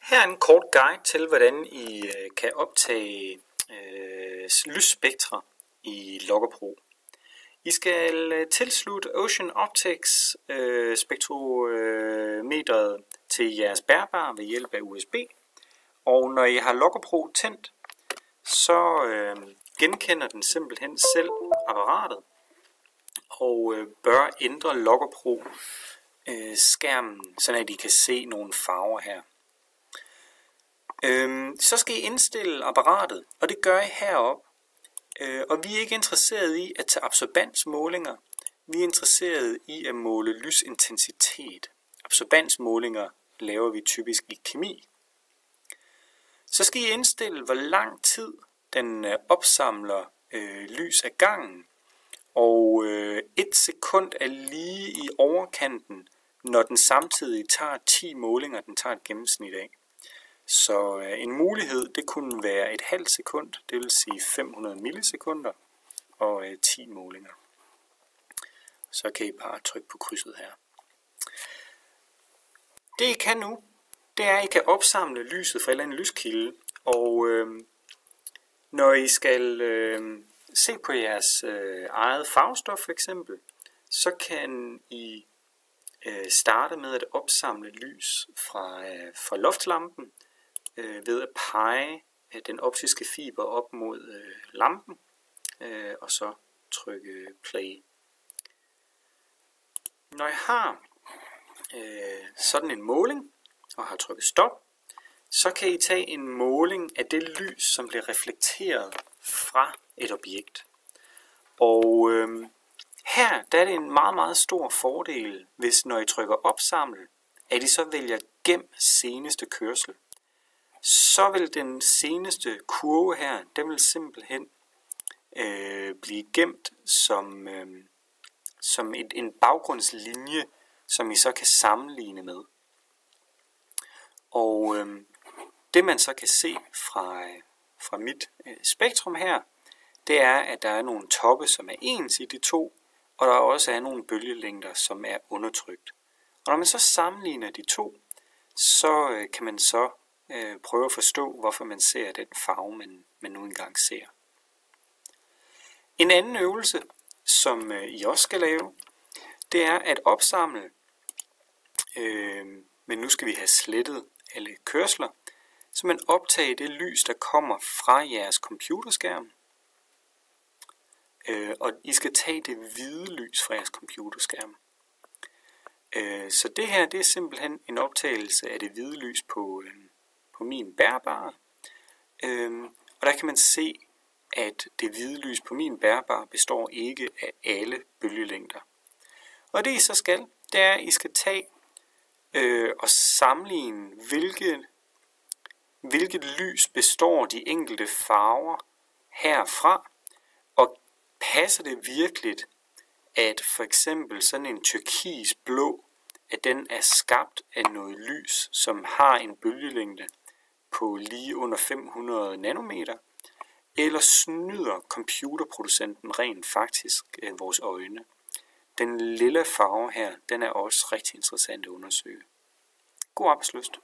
Her er en kort guide til, hvordan I kan optage lysspektre i Logger Pro. I skal tilslutte Ocean Optics spektrometeret til jeres bærbare ved hjælp af USB. Og når I har Logger Pro tændt, så genkender den simpelthen selv apparatet og bør ændre Logger Pro skærmen, så I kan se nogle farver her. Så skal I indstille apparatet, og det gør I heroppe. Og vi er ikke interesseret i at tage absorbansmålinger. Vi er interesseret i at måle lysintensitet. Absorbansmålinger laver vi typisk i kemi. Så skal I indstille, hvor lang tid den opsamler lys ad gangen. Og 1 sekund er lige i overkanten, når den samtidig tager 10 målinger, den tager et gennemsnit af. Så en mulighed, det kunne være et halvt sekund, det vil sige 500 millisekunder og 10 målinger. Så kan I bare trykke på krydset her. Det I kan nu, det er, at I kan opsamle lyset fra en eller anden lyskilde. Og når I skal se på jeres eget farvestof for eksempel, så kan I starte med at opsamle lys fra loftlampen ved at pege den optiske fiber op mod lampen og så trykke play. Når jeg har sådan en måling og har trykket stop, så kan I tage en måling af det lys, som bliver reflekteret fra et objekt. Og her der er det en meget, meget stor fordel, hvis når I trykker opsamle, at I så vælger gem seneste kørsel. Så vil den seneste kurve her, den vil simpelthen blive gemt som en baggrundslinje, som I så kan sammenligne med. Og det man så kan se fra mit spektrum her, det er, at der er nogle toppe, som er ens i de to, og der også er nogle bølgelængder, som er undertrykt. Og når man så sammenligner de to, så kan man så prøve at forstå, hvorfor man ser den farve, man nu engang ser. En anden øvelse, som I også skal lave, det er at opsamle, men nu skal vi have slettet alle kørsler, så man optager det lys, der kommer fra jeres computerskærm, og I skal tage det hvide lys fra jeres computerskærm. Så det her, det er simpelthen en optagelse af det hvide lys på min bærbare, og der kan man se, at det hvide lys på min bærbare består ikke af alle bølgelængder. Og det I så skal, det er, at I skal tage og sammenligne, hvilket lys består de enkelte farver herfra, og passer det virkeligt, at for eksempel sådan en turkis blå, at den er skabt af noget lys, som har en bølgelængde på lige under 500 nanometer, eller snyder computerproducenten rent faktisk vores øjne. Den lille farve her, den er også rigtig interessant at undersøge. God arbejdslyst.